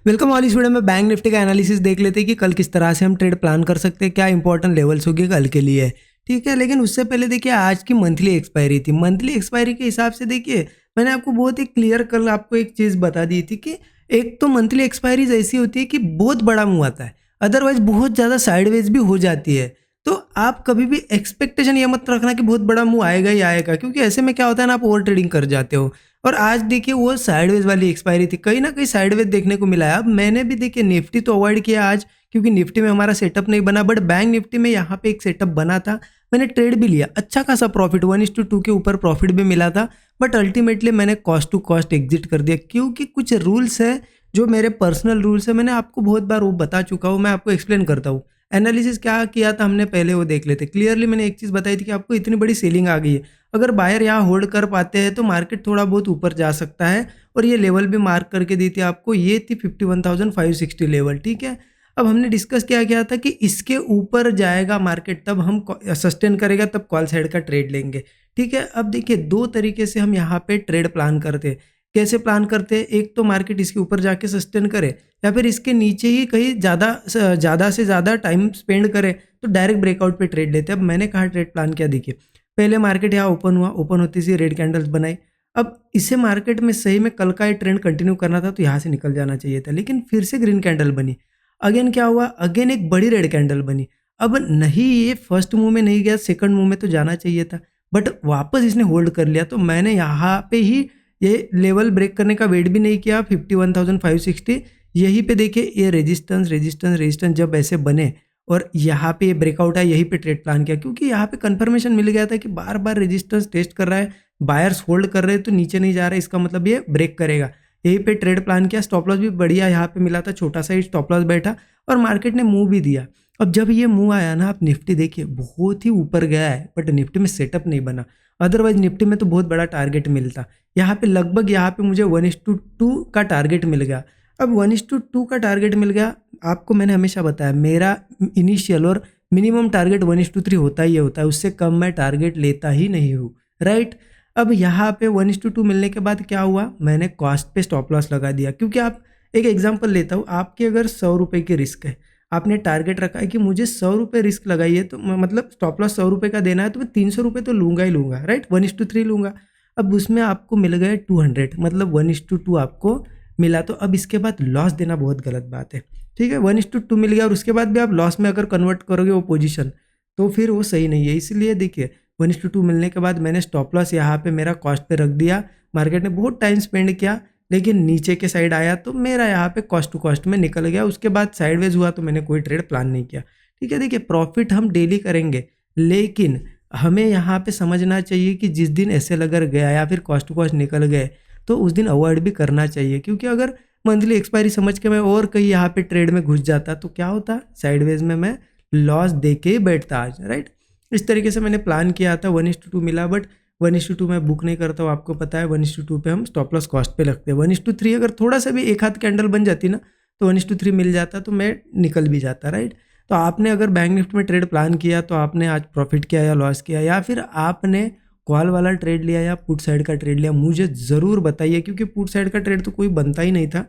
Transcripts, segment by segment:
Welcome all. इस video में bank Nifty का एनालिसिस देख लेते हैं कि कल किस तरह से हम ट्रेड प्लान कर सकते हैं, क्या इंपॉर्टेंट लेवल्स होगी कल के लिए। ठीक है, लेकिन उससे पहले देखिए आज की मंथली एक्सपायरी थी। मंथली एक्सपायरी के हिसाब से देखिए मैंने आपको बहुत ही क्लियर कल आपको एक चीज़ बता दी थी कि एक तो मंथली एक्सपायरीज ऐसी होती है कि बहुत बड़ा मूव आता है, अदरवाइज बहुत ज़्यादा साइडवेज भी हो जाती है। तो आप कभी भी एक्सपेक्टेशन ये मत रखना कि बहुत बड़ा मूव आएगा ही आएगा, क्योंकि ऐसे में क्या होता है ना, आप ओवर ट्रेडिंग कर जाते हो। और आज देखिए वो साइडवेज वाली एक्सपायरी थी, कहीं ना कहीं साइडवेज देखने को मिला है। अब मैंने भी देखिए निफ्टी तो अवॉइड किया आज, क्योंकि निफ्टी में हमारा सेटअप नहीं बना, बट बैंक निफ्टी में यहाँ पे एक सेटअप बना था। मैंने ट्रेड भी लिया, अच्छा खासा प्रॉफिट 1:2 के ऊपर प्रॉफिट भी मिला था, बट अल्टीमेटली मैंने कॉस्ट टू कॉस्ट एग्जिट कर दिया, क्योंकि कुछ रूल्स है जो मेरे पर्सनल रूल्स है। मैंने आपको बहुत बार वो बता चुका हूँ, मैं आपको एक्सप्लेन करता हूँ। एनालिसिस क्या किया था हमने पहले वो देख लेते। क्लियरली मैंने एक चीज़ बताई थी कि आपको इतनी बड़ी सेलिंग आ गई है, अगर बायर यहाँ होल्ड कर पाते हैं तो मार्केट थोड़ा बहुत ऊपर जा सकता है। और ये लेवल भी मार्क करके दी थी आपको, ये थी 51,560 लेवल। ठीक है, अब हमने डिस्कस क्या किया था कि इसके ऊपर जाएगा मार्केट तब हम सस्टेन करेगा, तब कॉल साइड का ट्रेड लेंगे। ठीक है, अब देखिए दो तरीके से हम यहाँ पे ट्रेड प्लान करते हैं। कैसे प्लान करते हैं, एक तो मार्केट इसके ऊपर जाके सस्टेन करे, या फिर इसके नीचे ही कहीं ज़्यादा से ज़्यादा टाइम स्पेंड करे तो डायरेक्ट ब्रेकआउट पे ट्रेड लेते हैं। अब मैंने कहा ट्रेड प्लान किया, देखिए पहले मार्केट यहाँ ओपन हुआ, ओपन होती सी रेड कैंडल्स बनाई। अब इसे मार्केट में सही में कल का ये ट्रेंड कंटिन्यू करना था तो यहाँ से निकल जाना चाहिए था, लेकिन फिर से ग्रीन कैंडल बनी। अगेन क्या हुआ, अगेन एक बड़ी रेड कैंडल बनी। अब नहीं ये फर्स्ट मूव में नहीं गया, सेकंड मूव में तो जाना चाहिए था, बट वापस इसने होल्ड कर लिया। तो मैंने यहाँ पे ही ये लेवल ब्रेक करने का वेट भी नहीं किया, 51,560 यहीं पे देखिए ये रेजिस्टेंस रेजिस्टेंस रेजिस्टेंस जब ऐसे बने और यहाँ पे ये ब्रेकआउट है, यहीं पे ट्रेड प्लान किया, क्योंकि यहाँ पे कंफर्मेशन मिल गया था कि बार बार रेजिस्टेंस टेस्ट कर रहा है, बायर्स होल्ड कर रहे हैं तो नीचे नहीं जा रहा है, इसका मतलब ये ब्रेक करेगा। यहीं पे ट्रेड प्लान किया, स्टॉप लॉस भी बढ़िया यहाँ पे मिला था, छोटा सा ही स्टॉप लॉस बैठा और मार्केट ने मूव भी दिया। अब जब ये मूव आया ना, आप निफ्टी देखिए बहुत ही ऊपर गया है, बट निफ्टी में सेटअप नहीं बना, अदरवाइज निफ्टी में तो बहुत बड़ा टारगेट मिलता। यहाँ पे लगभग यहाँ पे मुझे 1:2 का टारगेट मिल गया। अब 1:2 का टारगेट मिल गया, आपको मैंने हमेशा बताया मेरा इनिशियल और मिनिमम टारगेट 1:3 होता ही होता है, उससे कम मैं टारगेट लेता ही नहीं हूँ, राइट। अब यहाँ पे 1:2 मिलने के बाद क्या हुआ, मैंने कॉस्ट पे स्टॉप लॉस लगा दिया, क्योंकि आप एक एग्जांपल लेता हूँ, आपके अगर 100 रुपये की रिस्क है, आपने टारगेट रखा है कि मुझे 100 रुपये रिस्क लगाइए, तो मतलब स्टॉप लॉस 100 रुपये का देना है तो मैं 300 रुपये तो लूँगा ही लूँगा, राइट, 1:3 लूँगा। अब उसमें आपको मिल गए 200, मतलब 1:2 आपको मिला, तो अब इसके बाद लॉस देना बहुत गलत बात है। ठीक है, 1:2 मिल गया और उसके बाद भी आप लॉस में अगर कन्वर्ट करोगे वो पोजीशन, तो फिर वो सही नहीं है। इसलिए देखिए 1:2 मिलने के बाद मैंने स्टॉप लॉस यहाँ पे मेरा कॉस्ट पे रख दिया। मार्केट ने बहुत टाइम स्पेंड किया, लेकिन नीचे के साइड आया तो मेरा यहाँ पे कॉस्ट टू कॉस्ट में निकल गया। उसके बाद साइडवेज हुआ तो मैंने कोई ट्रेड प्लान नहीं किया। ठीक है, देखिए प्रॉफिट हम डेली करेंगे, लेकिन हमें यहाँ पे समझना चाहिए कि जिस दिन ऐसे अगर गया या फिर कॉस्ट टू कॉस्ट निकल गए तो उस दिन अवॉइड भी करना चाहिए, क्योंकि अगर मंथली एक्सपायरी समझ के मैं और कहीं यहाँ पे ट्रेड में घुस जाता तो क्या होता, साइडवेज में मैं लॉस दे के ही बैठता आज, राइट। इस तरीके से मैंने प्लान किया था, 1:2 मिला, बट 1:2 मैं बुक नहीं करता हूँ, आपको पता है 1:2 पे हम स्टॉप लॉस कॉस्ट पे लगते हैं। 1:3 अगर थोड़ा सा भी एक हाथ कैंडल बन जाती ना तो 1:3 मिल जाता तो मैं निकल भी जाता, राइट। तो आपने अगर बैंक निफ्टी में ट्रेड प्लान किया तो आपने आज प्रॉफिट किया या लॉस किया, या फिर आपने कॉल वाला ट्रेड लिया या पुट साइड का ट्रेड लिया, मुझे ज़रूर बताइए, क्योंकि पुट साइड का ट्रेड तो कोई बनता ही नहीं था।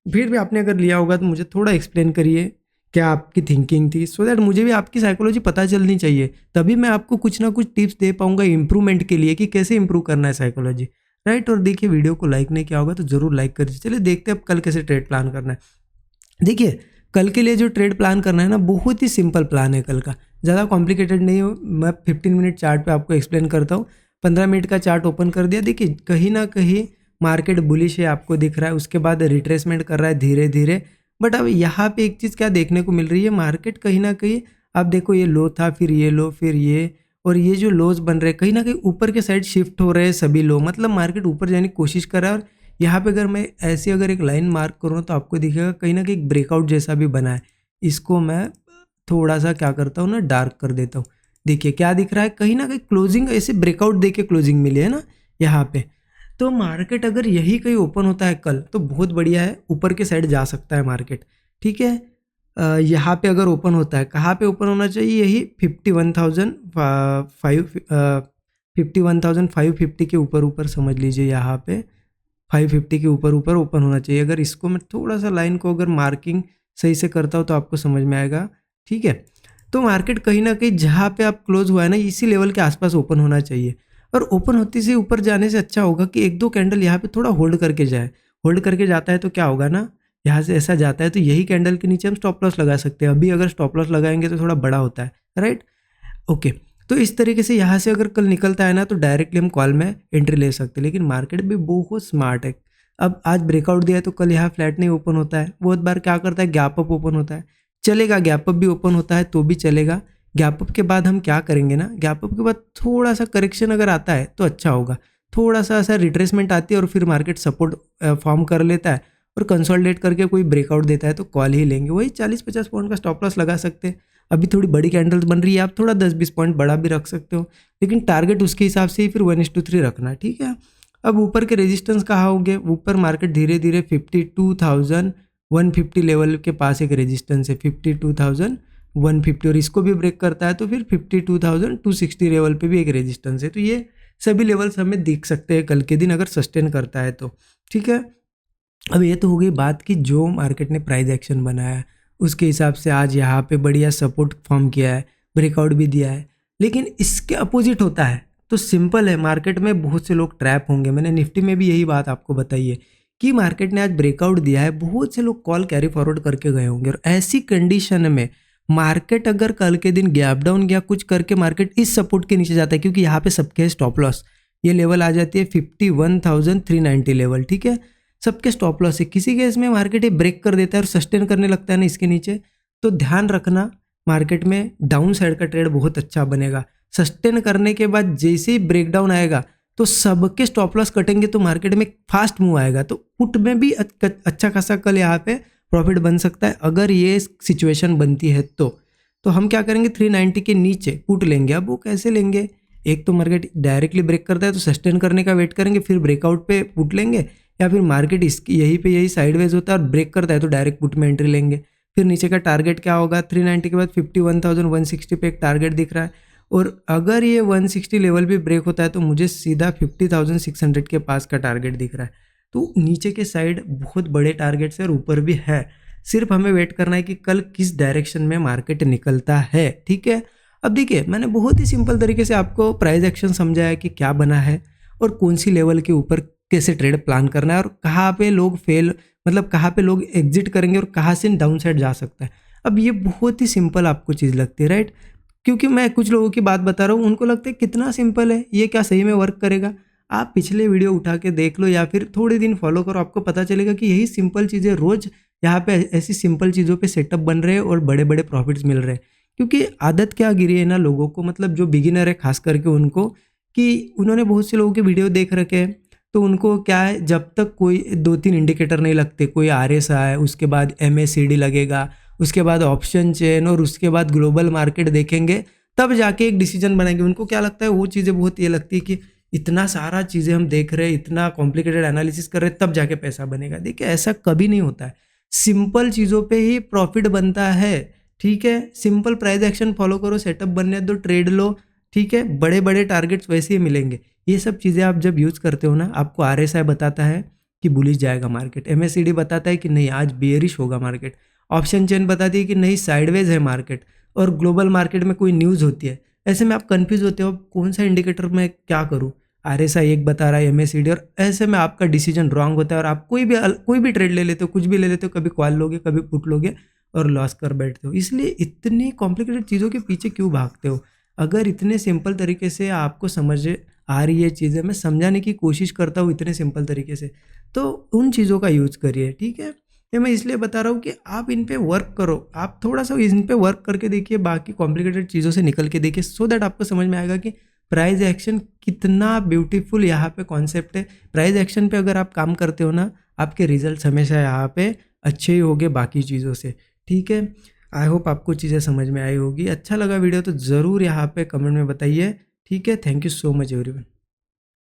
फिर भी आपने अगर लिया होगा तो मुझे थोड़ा एक्सप्लेन करिए क्या आपकी थिंकिंग थी, सो दैट मुझे भी आपकी साइकोलॉजी पता चलनी चाहिए, तभी मैं आपको कुछ ना कुछ टिप्स दे पाऊंगा इंप्रूवमेंट के लिए कि कैसे इंप्रूव करना है साइकोलॉजी, राइट। और देखिए वीडियो को लाइक नहीं किया होगा तो ज़रूर लाइक कर दीजिए। चलिए देखते हैं अब कल कैसे ट्रेड प्लान करना है। देखिए कल के लिए जो ट्रेड प्लान करना है ना, बहुत ही सिंपल प्लान है कल का, ज़्यादा कॉम्प्लिकेटेड नहीं हो। मैं 15 मिनट चार्ट पे आपको एक्सप्लेन करता हूँ। 15 मिनट का चार्ट ओपन कर दिया, देखिए कहीं ना कहीं मार्केट बुलिश है आपको दिख रहा है, उसके बाद रिट्रेसमेंट कर रहा है धीरे धीरे। बट अब यहाँ पे एक चीज़ क्या देखने को मिल रही है, मार्केट कहीं ना कहीं, आप देखो ये लो था, फिर ये लो, फिर ये, और ये जो लोज बन रहे हैं कहीं ना कहीं ऊपर के साइड शिफ्ट हो रहे हैं सभी लो, मतलब मार्केट ऊपर जाने की कोशिश कर रहा है। और यहाँ पे अगर मैं ऐसी अगर एक लाइन मार्क करूँ तो आपको दिखेगा कहीं ना कहीं एक ब्रेकआउट जैसा भी बना है। इसको मैं थोड़ा सा क्या करता हूँ ना, डार्क कर देता हूँ। देखिए क्या दिख रहा है, कहीं ना कहीं क्लोजिंग ऐसे ब्रेकआउट दे के क्लोजिंग मिली है ना यहाँ पे। तो मार्केट अगर यही कहीं ओपन होता है कल तो बहुत बढ़िया है, ऊपर के साइड जा सकता है मार्केट। ठीक है, यहाँ पे अगर ओपन होता है, कहाँ पे ओपन होना चाहिए, यही 51,550 के ऊपर ऊपर समझ लीजिए यहाँ पे। 550 के ऊपर ऊपर ओपन होना चाहिए। अगर इसको मैं थोड़ा सा लाइन को अगर मार्किंग सही से करता हूँ तो आपको समझ में आएगा, ठीक है। तो मार्केट कहीं ना कहीं जहाँ पे आप क्लोज हुआ है ना, इसी लेवल के आसपास ओपन होना चाहिए। और ओपन होती से ऊपर जाने से अच्छा होगा कि एक दो कैंडल यहाँ पे थोड़ा होल्ड करके जाए। होल्ड करके जाता है तो क्या होगा ना, यहाँ से ऐसा जाता है तो यही कैंडल के नीचे हम स्टॉप लॉस लगा सकते हैं। अभी अगर स्टॉप लॉस लगाएंगे तो थोड़ा बड़ा होता है, राइट, ओके। तो इस तरीके से यहाँ से अगर कल निकलता है ना तो डायरेक्टली हम कॉल में एंट्री ले सकते हैं। लेकिन मार्केट भी बहुत स्मार्ट है। अब आज ब्रेकआउट दिया है तो कल यहाँ फ्लैट नहीं ओपन होता है, बहुत बार क्या करता है गैप अप ओपन होता है, चलेगा। गैप अप भी ओपन होता है तो भी चलेगा। गैप अप के बाद हम क्या करेंगे ना, गैप अप के बाद थोड़ा सा करेक्शन अगर आता है तो अच्छा होगा। थोड़ा सा ऐसा रिट्रेसमेंट आती है और फिर मार्केट सपोर्ट फॉर्म कर लेता है और कंसोलिडेट करके कोई ब्रेकआउट देता है तो कॉल ही लेंगे। वही 40-50 पॉइंट का स्टॉप लॉस लगा सकते हैं। अभी थोड़ी बड़ी कैंडल्स बन रही है, आप थोड़ा 10-20 पॉइंट बड़ा भी रख सकते हो, लेकिन टारगेट उसके हिसाब से ही फिर 1:3 रखना, ठीक है। अब ऊपर के रेजिस्टेंस कहाँ होंगे, ऊपर मार्केट धीरे धीरे 52,150 लेवल के पास एक रेजिस्टेंस है 52,150, और इसको भी ब्रेक करता है तो फिर 52,260 लेवल पे भी एक रेजिस्टेंस है। तो ये सभी लेवल्स हमें दिख सकते हैं कल के दिन अगर सस्टेन करता है तो, ठीक है। अब ये तो हो गई बात कि जो मार्केट ने प्राइस एक्शन बनाया है उसके हिसाब से आज यहाँ पे बढ़िया सपोर्ट फॉर्म किया है, ब्रेकआउट भी दिया है। लेकिन इसके अपोजिट होता है तो सिंपल है, मार्केट में बहुत से लोग ट्रैप होंगे। मैंने निफ्टी में भी यही बात आपको बताई है कि मार्केट ने आज ब्रेकआउट दिया है, बहुत से लोग कॉल कैरी फॉरवर्ड करके गए होंगे। और ऐसी कंडीशन में मार्केट अगर कल के दिन गैप डाउन या कुछ करके मार्केट इस सपोर्ट के नीचे जाता है, क्योंकि यहाँ पे सबके स्टॉप लॉस ये लेवल आ जाती है 51,390 लेवल, ठीक है। सबके स्टॉप लॉस है। किसी केस में मार्केट ये ब्रेक कर देता है और सस्टेन करने लगता है ना इसके नीचे, तो ध्यान रखना मार्केट में डाउन साइड का ट्रेड बहुत अच्छा बनेगा। सस्टेन करने के बाद जैसे ही ब्रेक डाउन आएगा तो सबके स्टॉप लॉस कटेंगे तो मार्केट में फास्ट मूव आएगा। तो पुट में भी अच्छा खासा कल यहाँ पे प्रॉफिट बन सकता है अगर ये सिचुएशन बनती है तो हम क्या करेंगे 390 के नीचे पुट लेंगे। अब वो कैसे लेंगे, एक तो मार्केट डायरेक्टली ब्रेक करता है तो सस्टेन करने का वेट करेंगे, फिर ब्रेकआउट पे पुट लेंगे, या फिर मार्केट इसकी यही साइडवेज होता है और ब्रेक करता है तो डायरेक्ट पुट में एंट्री लेंगे। फिर नीचे का टारगेट क्या होगा, 390 के बाद 51,160 पे एक टारगेट दिख रहा है, और अगर ये 160 लेवल भी ब्रेक होता है तो मुझे सीधा 50,600 के पास का टारगेट दिख रहा है। तो नीचे के साइड बहुत बड़े टारगेट्स है और ऊपर भी है, सिर्फ हमें वेट करना है कि कल किस डायरेक्शन में मार्केट निकलता है, ठीक है। अब देखिए मैंने बहुत ही सिंपल तरीके से आपको प्राइस एक्शन समझाया कि क्या बना है और कौन सी लेवल के ऊपर कैसे ट्रेड प्लान करना है और कहाँ पे लोग कहाँ पे लोग एग्जिट करेंगे और कहाँ से डाउन साइड जा सकता है। अब ये बहुत ही सिंपल आपको चीज़ लगती है, राइट, क्योंकि मैं कुछ लोगों की बात बता रहा हूँ उनको लगता है कितना सिंपल है, ये क्या सही में वर्क करेगा। आप पिछले वीडियो उठा के देख लो या फिर थोड़े दिन फॉलो करो, आपको पता चलेगा कि यही सिंपल चीज़ें रोज़ यहाँ पे ऐसी सिंपल चीज़ों पे सेटअप बन रहे हैं और बड़े बड़े प्रॉफिट्स मिल रहे हैं। क्योंकि आदत क्या गिरी है ना लोगों को, मतलब जो बिगिनर है खास करके उनको, कि उन्होंने बहुत से लोगों के वीडियो देख रखे हैं तो उनको क्या है, जब तक कोई 2-3 इंडिकेटर नहीं लगते, कोई RSI, उसके बाद MACD लगेगा, उसके बाद ऑप्शन चेन और उसके बाद ग्लोबल मार्केट देखेंगे तब जाके एक डिसीजन बनाएंगे। उनको क्या लगता है, वो चीज़ें बहुत ये लगती है कि इतना सारा चीज़ें हम देख रहे हैं, इतना कॉम्प्लिकेटेड एनालिसिस कर रहे हैं तब जाके पैसा बनेगा। देखिए ऐसा कभी नहीं होता है, सिंपल चीज़ों पे ही प्रॉफिट बनता है, ठीक है। सिंपल प्राइस एक्शन फॉलो करो, सेटअप बनने दो, ट्रेड लो, ठीक है। बड़े बड़े टारगेट्स वैसे ही मिलेंगे। ये सब चीज़ें आप जब यूज़ करते हो ना, आपको RSI बताता है कि बुलिश जाएगा मार्केट, MACD बताता है कि नहीं आज बेयरिश होगा मार्केट, ऑप्शन चेन बताती है कि नहीं साइडवेज है मार्केट, और ग्लोबल मार्केट में कोई न्यूज़ होती है। ऐसे में आप कंफ्यूज होते हो कौन सा इंडिकेटर में क्या करूँ, RSI एक बता रहा है, MACD, और ऐसे में आपका डिसीजन रॉन्ग होता है और आप कोई भी ट्रेड ले लेते हो, कुछ भी ले लेते हो, कभी कॉल लोगे कभी पुट लोगे और लॉस कर बैठते हो। इसलिए इतनी कॉम्प्लिकेटेड चीज़ों के पीछे क्यों भागते हो। अगर इतने सिंपल तरीके से आपको समझ आ रही है चीज़ें, मैं समझाने की कोशिश करता हूँ इतने सिंपल तरीके से, तो उन चीज़ों का यूज़ करिए, ठीक है। ये मैं इसलिए बता रहा हूँ कि आप इन पे वर्क करो, आप थोड़ा सा इन पे वर्क करके देखिए, बाकी कॉम्प्लिकेटेड चीज़ों से निकल के देखिए, सो दैट आपको समझ में आएगा कि प्राइस एक्शन कितना ब्यूटीफुल यहाँ पे कॉन्सेप्ट है। प्राइस एक्शन पे अगर आप काम करते हो ना, आपके रिजल्ट हमेशा यहाँ पे अच्छे ही होंगे बाकी चीज़ों से, ठीक है। आई होप आपको चीज़ें समझ में आई होगी। अच्छा लगा वीडियो तो ज़रूर यहाँ पे कमेंट में बताइए, ठीक है। Thank you so much everyone.